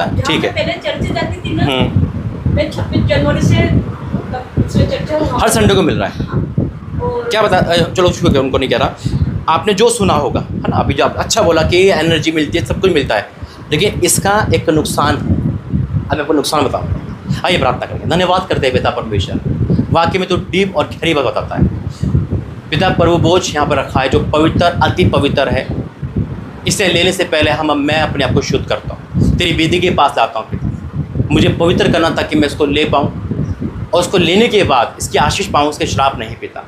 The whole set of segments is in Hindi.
ठीक है। पहले चर्च जाती थी ना, मैं 26 जनवरी से चर्चा हर संडे को मिल रहा है। और क्या बता, चलो शुक्र है, उनको नहीं कह रहा। आपने जो सुना होगा है ना, अभी जो आप अच्छा बोला कि एनर्जी मिलती है, सब कुछ मिलता है, लेकिन इसका एक नुकसान है। अब मैं आपको नुकसान बताऊँ। आइए प्रार्थना करेंगे। धन्यवाद करते हैं पिता परमेश्वर, वाकई में तो डीप और गहरी बात बताता है। पिता प्रभु बोझ यहाँ पर रखा है जो पवित्र, अति पवित्र है। इसे लेने से पहले मैं अपने आप को शुद्ध करता हूँ, तेरी वेदी के पास लाता हूँ पिता। मुझे पवित्र करना ताकि मैं इसको ले पाऊँ, और उसको लेने के बाद इसकी आशीष पाऊँ, उसके श्राप नहीं पिता।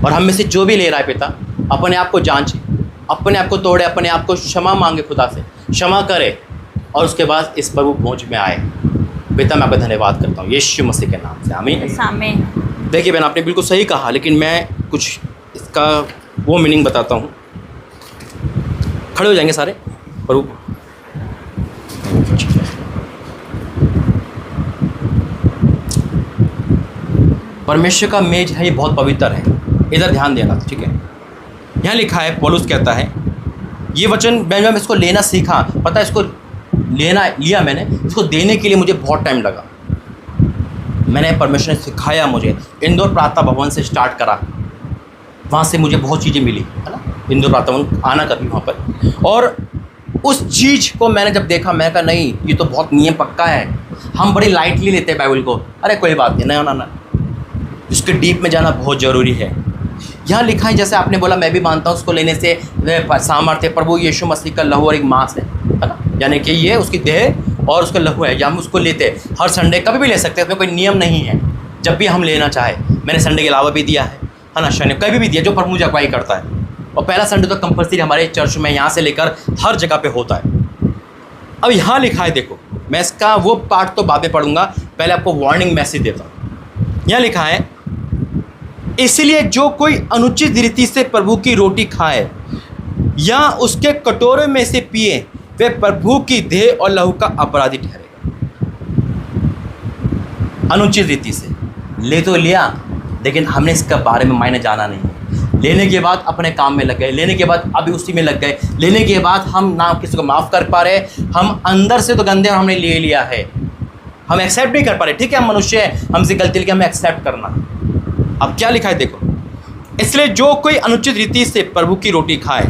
और हम में से जो भी ले रहा है पिता, अपने आप को जांचे, अपने आप को तोड़े, अपने आप को क्षमा मांगे, खुदा से क्षमा करे, और उसके बाद इस प्रभु पहुँच में आए। पिता मैं आपका धन्यवाद करता हूँ यीशु मसीह के नाम से, आमीन। देखिए बहन, आपने बिल्कुल सही कहा, लेकिन मैं कुछ इसका वो मीनिंग बताता हूँ। खड़े हो जाएंगे सारे प्रभु। परमेश्वर का मेज है, ये बहुत पवित्र है, इधर ध्यान देना, ठीक है। यहाँ लिखा है, पौलुस कहता है, ये वचन मैं इसको लेना सीखा, पता है, इसको लिया मैंने, इसको देने के लिए मुझे बहुत टाइम लगा। मैंने परमेश्वर ने सिखाया मुझे, इंदौर प्रार्थना भवन से स्टार्ट करा, वहाँ से मुझे बहुत चीज़ें मिली, है ना। इंदौर प्रार्थना भवन आना कभी वहाँ पर, और उस चीज़ को मैंने जब देखा, मैं कहा नहीं, ये तो बहुत नियम पक्का है। हम बड़ी लाइटली लेते हैं बाइबल को, अरे कोई बात नहीं, ना, इसके डीप में जाना बहुत ज़रूरी है। यहाँ लिखा है, जैसे आपने बोला, मैं भी मानता हूँ उसको लेने से सामर्थ्य प्रभु यीशु मसीह का लहू और एक मांस है ना, यानी कि ये उसकी देह और उसका लहू है, या हम उसको लेते हर संडे कभी भी ले सकते हैं, उसमें कोई नियम नहीं है, जब भी हम लेना चाहे। मैंने संडे के अलावा भी दिया है ना, शनि कभी भी दिया, जो प्रभु मुझे अगुवाई करता है। और पहला संडे तो कंपल्सरी हमारे चर्च में यहाँ से लेकर हर जगह पे होता है। अब यहाँ लिखा है, देखो, मैं इसका वो पार्ट तो बाद में पढ़ूंगा, पहले आपको वार्निंग मैसेज देता हूँ। यहाँ लिखा है, इसलिए जो कोई अनुचित रीति से प्रभु की रोटी खाए या उसके कटोरे में से पिए, वे प्रभु की देह और लहू का अपराधी ठहरेगा। अनुचित रीति से ले तो लिया, लेकिन हमने इसके बारे में मायने जाना नहीं। लेने के बाद अपने काम में लग गए, लेने के बाद अभी उसी में लग गए, लेने के बाद हम ना किसी को माफ़ कर पा रहे, हम अंदर से तो गंदे और हमने ले लिया है, हम एक्सेप्ट नहीं कर पा रहे। ठीक है, हम मनुष्य हैं, हमसे गलती लेके हमें एक्सेप्ट करना। अब क्या लिखा है, देखो, इसलिए जो कोई अनुचित रीति से प्रभु की रोटी खाए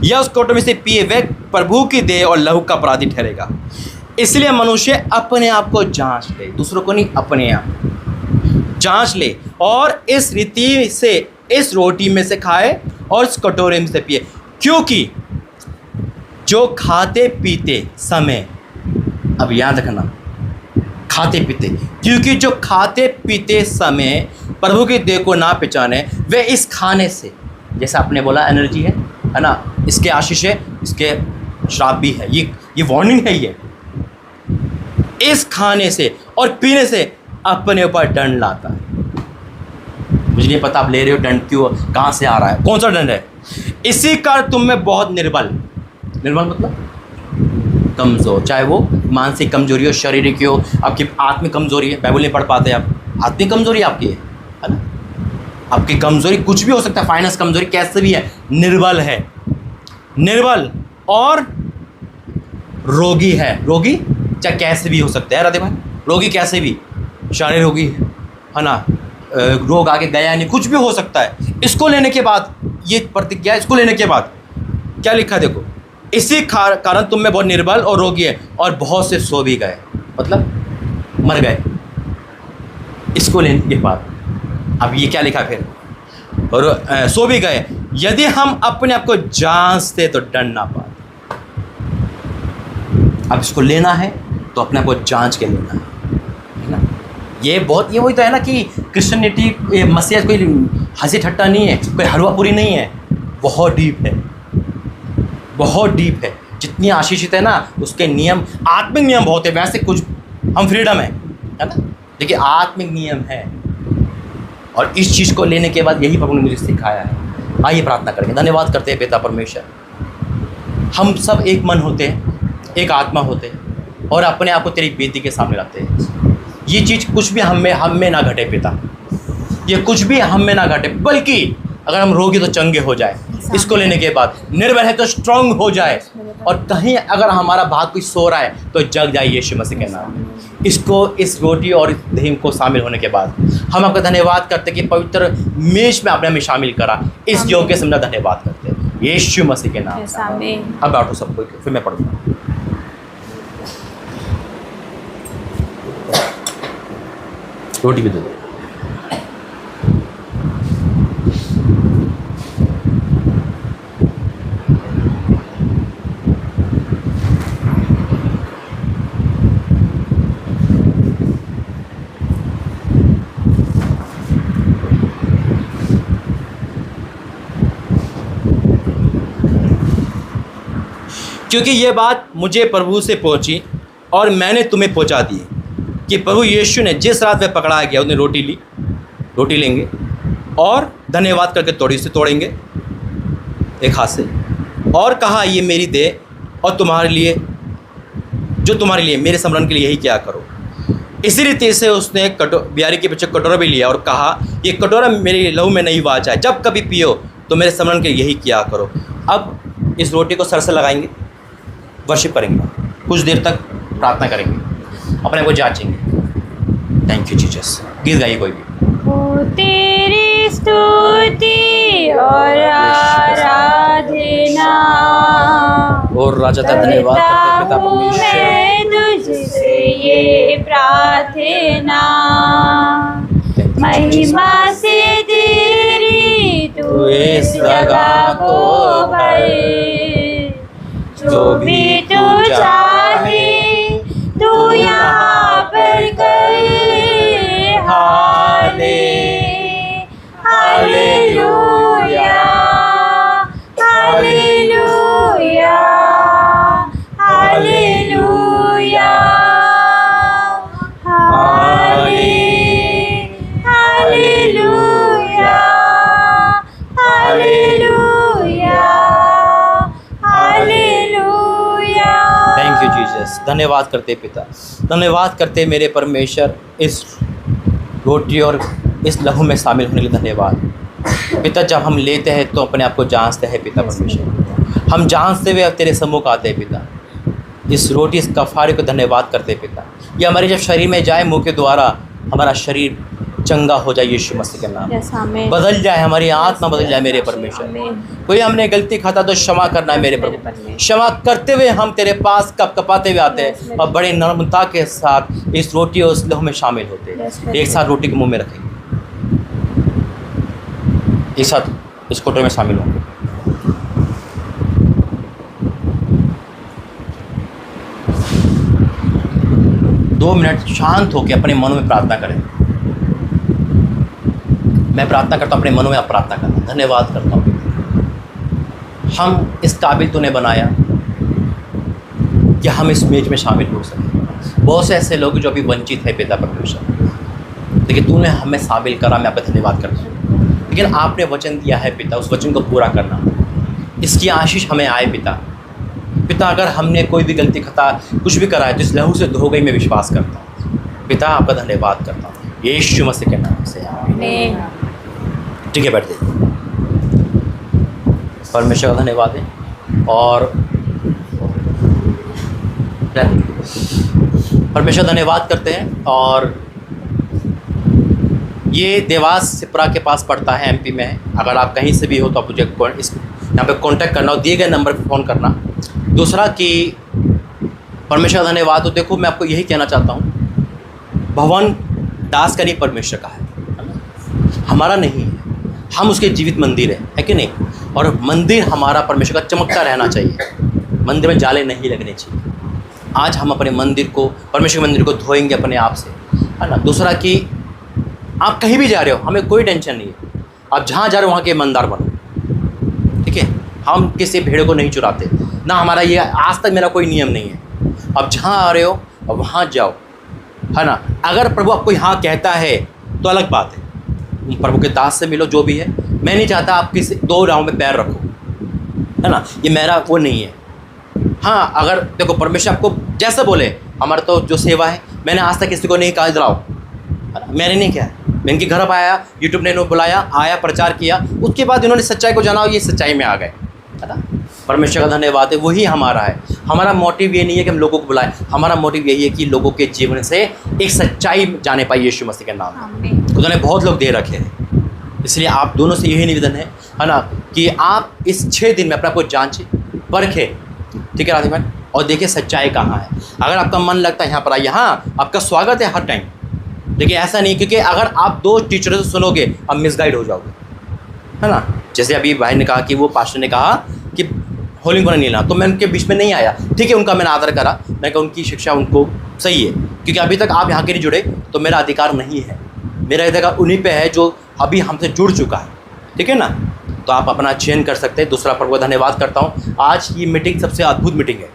या उस कटोरे में से पिए, वह प्रभु की देह और लहू का अपराधी ठहरेगा। इसलिए मनुष्य अपने आप को जांच ले, दूसरों को नहीं, अपने आप जांच ले, और इस रीति से इस रोटी में से खाए और इस कटोरे में से पिए, क्योंकि जो खाते पीते समय, अब याद रखना, खाते पीते, क्योंकि जो खाते पीते समय प्रभु की देह को ना पहचाने, वे इस खाने से, जैसे आपने बोला एनर्जी है ना, इसके आशीष है, इसके श्राप भी है, ये वार्निंग है। ये इस खाने से और पीने से अपने ऊपर दंड लाता है। मुझे नहीं पता आप ले रहे हो दंड क्यों, कहाँ से आ रहा है, कौन सा दंड है। इसी कारण तुम में बहुत निर्बल मतलब कमज़ोर, चाहे वो मानसिक कमजोरी हो, शारीरिक हो, आपकी आत्मिक कमजोरी है, बाइबल नहीं पढ़ पाते आप, आत्मिक कमजोरी आपकी है ना, आपकी कमजोरी कुछ भी हो सकता है, फाइनेंस कमजोरी कैसे भी है, निर्बल है, निर्बल और रोगी है। रोगी चाहे कैसे भी हो सकता है, राधे भाई, रोगी कैसे भी, शारीरिक रोगी है ना, रोग आगे गया नहीं, कुछ भी हो सकता है। इसको लेने के बाद ये प्रतिज्ञा, इसको लेने के बाद क्या लिखा है, देखो, इसी कारण तुम में बहुत निर्बल और रोगी है, और बहुत से सो भी गए, मतलब मर गए इसको लेने के बाद। अब ये क्या लिखा फिर, और सो भी गए, यदि हम अपने आप को जांचते तो दंड ना पाते। अब इसको लेना है तो अपने आप को जांच के लेना है ना। ये बहुत, ये वही तो है ना कि क्रिश्चियनिटी मसीह कोई हंसी ठट्टा नहीं है, कोई हलवा पूरी नहीं है, बहुत डीप है, बहुत डीप है। जितनी आशीषित है ना, उसके नियम, आत्मिक नियम बहुत है। वैसे कुछ हम फ्रीडम है ना, देखिए आत्मिक नियम है। और इस चीज़ को लेने के बाद यही प्रभु ने मुझे सिखाया है। आइए प्रार्थना करेंगे। धन्यवाद करते हैं पिता परमेश्वर, हम सब एक मन होते हैं, एक आत्मा होते हैं, और अपने आप को तेरी बेटी के सामने रखते हैं। ये चीज़ कुछ भी हम में ना घटे पिता, ये कुछ भी हम में ना घटे, बल्कि अगर हम रोगी तो चंगे हो जाए, इसको लेने के बाद निर्बल है तो स्ट्रांग हो जाए, और कहीं अगर हमारा भाग कोई सो रहा है तो जग जाए यीशु मसीह के नाम में। इसको, इस रोटी और इस दही को शामिल होने के बाद हम आपका धन्यवाद करते कि पवित्र मेज में आपने हमें शामिल करा। इस योग्य से हम धन्यवाद करते हैं यीशु मसीह के नाम में। अब बैठो सब कोई, फिर मैं पढ़ूँगा। रोटी भी दे दो। क्योंकि ये बात मुझे प्रभु से पहुंची और मैंने तुम्हें पहुंचा दी कि प्रभु यीशु ने जिस रात में पकड़ाया गया उन्हें रोटी लेंगे और धन्यवाद करके तोड़ेंगे एक हाथ से, और कहा ये मेरी देह और तुम्हारे लिए, जो तुम्हारे लिए मेरे स्मरण के लिए यही क्या करो। इसी रीति से उसने बियारी के पीछे कटोरा भी लिया और कहा ये कटोरा मेरे लहू में नहीं वाचा है, जब कभी पियो तो मेरे स्मरण के लिए यही क्या करो। अब इस रोटी को सर से लगाएंगे, वर्शिप करेंगे, कुछ देर तक प्रार्थना करेंगे, अपने को जांचेंगे। Thank you Jesus. गीत गाइए कोई भी। ओ तेरी स्तुति और आराधना, और राजा का धन्यवाद करते पिता परमेश्वर, मैं तुझसे ये प्रार्थना, महिमा से तेरी तू इस जगह को भर, जो भी तू चाहे तू यहाँ पर कर। हाले हालेलुया हालेलुया हालेलुया हाले hallelujah hallelujah hallelujah. Thank you Jesus. धन्यवाद करते पिता, धन्यवाद करते मेरे परमेश्वर, इस रोटी और इस लहू में शामिल होने के लिए धन्यवाद पिता। जब हम लेते हैं तो अपने आप को जांचते हैं पिता परमेश्वर, हम जांचते हुए तेरे सम्मुख आते हैं पिता। इस रोटी, इस कफारे को धन्यवाद करते हैं पिता। ये हमारे जब शरीर में जाए, मुँह के द्वारा हमारा शरीर चंगा हो जाए यीशु मसीह के नाम, बदल जाए, हमारी आत्मा बदल जाए मेरे परमेश्वर। कोई हमने गलती खाता तो क्षमा करना है मेरे प्रभु। क्षमा करते हुए हम तेरे पास कपाते हुए आते हैं और बड़े नम्रता के साथ इस रोटी और इस लहू में शामिल होते हैं। एक साथ रोटी के मुंह में रखेंगे, एक साथ इस कोटरे में शामिल होंगे। दो मिनट शांत होकर अपने मनों में प्रार्थना करें। मैं प्रार्थना करता हूँ, अपने मनों में आप प्रार्थना करना। धन्यवाद करता हूँ, हम इस काबिल तूने बनाया कि हम इस मेज में शामिल हो सकें। बहुत से ऐसे लोग जो अभी वंचित है पिता परमेश्वर, लेकिन तूने हमें शामिल करा। मैं आपका धन्यवाद करता हूँ। लेकिन आपने वचन दिया है पिता, उस वचन को पूरा करना, इसकी आशीष हमें आए पिता। पिता अगर हमने कोई भी गलती खता कुछ भी करा है तो इस लहू से धो गई, मैं विश्वास करता हूँ पिता। आपका धन्यवाद करता हूँ यीशु मसीह के नाम से, आमीन। ठीक है, बैठ जाइए। परमेश्वर का धन्यवाद है और परमेश्वर धन्यवाद करते हैं। और ये देवास सिपरा के पास पड़ता है, एमपी में है। अगर आप कहीं से भी हो तो आप मुझे इस यहाँ पे कांटेक्ट करना और दिए गए नंबर पे फ़ोन करना। दूसरा कि परमेश्वर धन्यवाद। तो देखो, मैं आपको यही कहना चाहता हूँ, भवन दास का नहीं, परमेश्वर का है, हमारा नहीं है। हम उसके जीवित मंदिर है कि नहीं? और मंदिर हमारा परमेश्वर का चमकता रहना चाहिए। मंदिर में जाले नहीं लगने चाहिए। आज हम अपने मंदिर को, परमेश्वर के मंदिर को धोएंगे अपने आप से, है ना। दूसरा कि आप कहीं भी जा रहे हो, हमें कोई टेंशन नहीं है। आप जहाँ जा रहे हो वहाँ के ईमानदार बनो, ठीक है। हम किसी भेड़ को नहीं चुराते ना, हमारा ये आज तक मेरा कोई नियम नहीं है। अब जहाँ आ रहे हो वहाँ जाओ, है ना। अगर प्रभु आपको यहाँ कहता है तो अलग बात है, प्रभु के दास से मिलो, जो भी है। मैं नहीं चाहता आप किसी दो राहों में पैर रखो, है ना। ये मेरा वो नहीं है। हाँ, अगर देखो परमेश्वर आपको जैसा बोले, हमारा तो जो सेवा है, मैंने आज तक किसी को नहीं कहा इधर आओ, मैंने नहीं किया। मैं इनके घर पर आया, यूट्यूब ने इन्होंने बुलाया, आया, प्रचार किया, उसके बाद इन्होंने सच्चाई को जाना और ये सच्चाई में आ गए, है ना। परमेश्वर का धन्यवाद है, वही हमारा है। हमारा मोटिव ये नहीं है कि हम लोगों को बुलाएं, हमारा मोटिव यही है कि लोगों के जीवन से एक सच्चाई जाने पाए यीशु मसीह के नाम में। आमीन। खुदा ने बहुत लोग दे रखे हैं, इसलिए आप दोनों से यही निवेदन है ना, कि आप इस 6 दिन में अपने आप को जांचें, परखें, ठीक है राधे बहन, और देखिए सच्चाई कहाँ है। अगर आपका मन लगता है यहाँ पर आइए, हाँ आपका स्वागत है हर टाइम। देखिए ऐसा नहीं, क्योंकि अगर आप 2 टीचरों से सुनोगे आप मिसगाइड हो जाओगे, है ना। जैसे अभी भाई ने कहा कि वो पास्टर ने कहा कि होली को नहीं लेना, तो मैं उनके बीच में नहीं आया, ठीक है, उनका मैंने आदर करा, मैं कहा उनकी शिक्षा उनको सही है, क्योंकि अभी तक आप यहाँ के नहीं जुड़े तो मेरा अधिकार नहीं है, मेरा अधिकार उन्हीं पे है जो अभी हमसे जुड़ चुका है, ठीक है ना। तो आप अपना चयन कर सकते हैं। दूसरा प्रभु का धन्यवाद करता हूँ, आज ये मीटिंग सबसे अद्भुत मीटिंग है,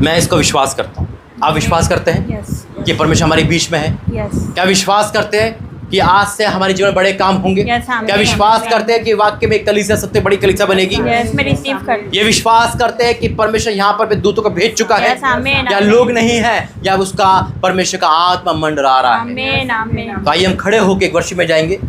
मैं इसको विश्वास करता हूँ। आप विश्वास करते हैं यस कि परमेश्वर हमारे बीच में है? यस क्या विश्वास करते हैं कि आज से हमारे जीवन में बड़े काम होंगे? Yes, आमीन। क्या विश्वास करते हैं कि वाक्य में एक कलीसिया सबसे बड़ी कलीसिया बनेगी? यस मैं रिसीव कर ये विश्वास करते हैं कि परमेश्वर यहाँ पर दूतों को भेज चुका है? Yes, आमीन, या आमीन। लोग नहीं है, या उसका परमेश्वर का आत्मा मंडरा रहा है? आमीन आमीन। तो आइए हम खड़े होकर एक वर्षी में जाएंगे,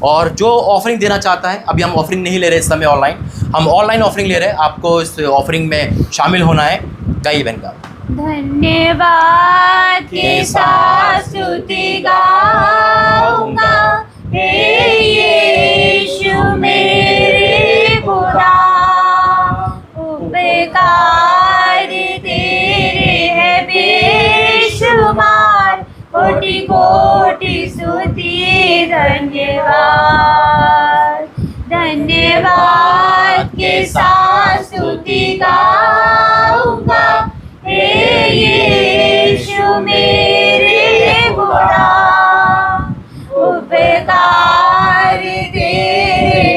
और जो ऑफरिंग देना चाहता है, अभी हम ऑफरिंग नहीं ले रहे इस समय, ऑनलाइन हम ऑनलाइन ऑफरिंग ले रहे हैं। आपको इस ऑफरिंग में शामिल होना है। गाइए बहन का धन्यवाद के साथ स्तुति गाऊंगा, हे यीशु मेरे खुदा, उपकार तेरे है बेशुमार, कोटि कोटि स्तुति धन्यवाद। धन्यवाद के साथ स्तुति गाऊंगा, हे यीशु मेरे खुदा, उपकार तेरे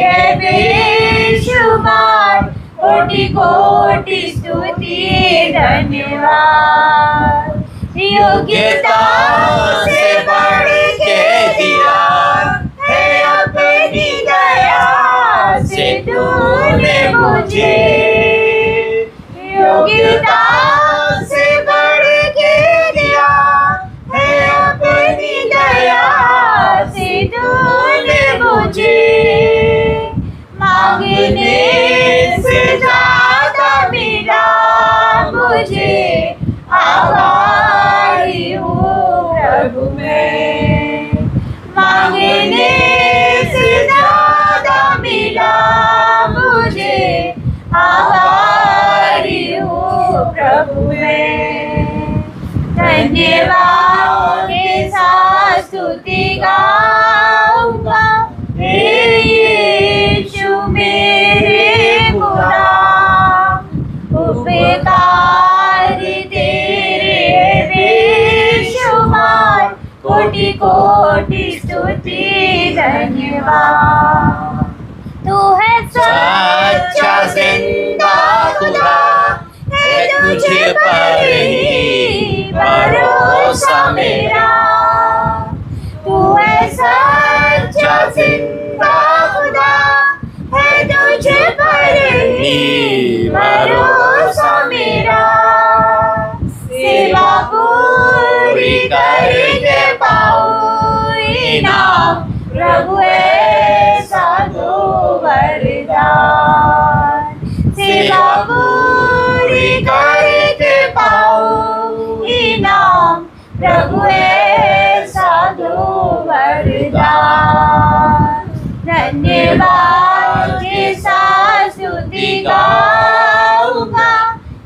है बेशुमार, कोटि कोटि स्तुति धन्यवाद। योग्यता से बढ़ के दिया है अपनी दया से तूने मुझे, योग्यता से बढ़ के दिया है अपनी दया से तूने मुझे, मांगने से ज्यादा मिला मुझे, आभारी हूँ प्रभु मैं, मांगने से ज्यादा मिला मुझे, आभारी हूँ प्रभु मैं। धन्यवाद के साथ स्तुति गाऊंगा, हे यीशु मेरे खुदा, उपकार तेरे बेशुमार, कोटि कोटि स्तुति धन्यवाद। तू है सच्चा जिंदा खुदा, है तुझे पर ही भरोसा मेरा, तू है सच्चा जिंदा खुदा, है तुझे पर ही भरोसा मेरा, सेवा पूरी करके पाऊं इनाम, प्रभु ऐसा दो वरदान, सेवा पूरी करके पाऊं इनाम, प्रभु ऐसा दो वरदान। धन्यवाद के साथ स्तुति गाऊंगा,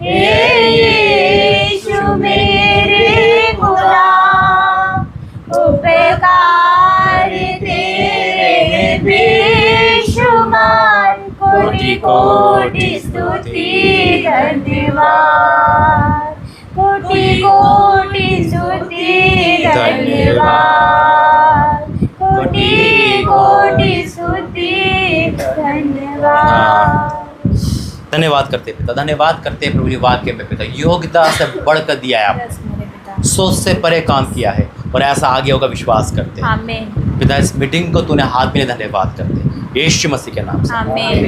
हे यीशु मेरे खुदा, उपकार तेरे बेशुमार, कोटि कोटि स्तुति धन्यवाद, कोटि कोटि स्तुति धन्यवाद, कोटि कोटि स्तुति धन्यवाद। धन्यवाद करते पिता, धन्यवाद करते प्रभु जी वाक्य में पिता, योग्यता से बढ़कर दिया है आपने, सोच से परे काम किया है, और ऐसा आगे होगा विश्वास करते हैं आमीन पिता। इस मीटिंग को तूने हाथ में धन्यवाद करते यीशु मसीह के नाम से, आमीन।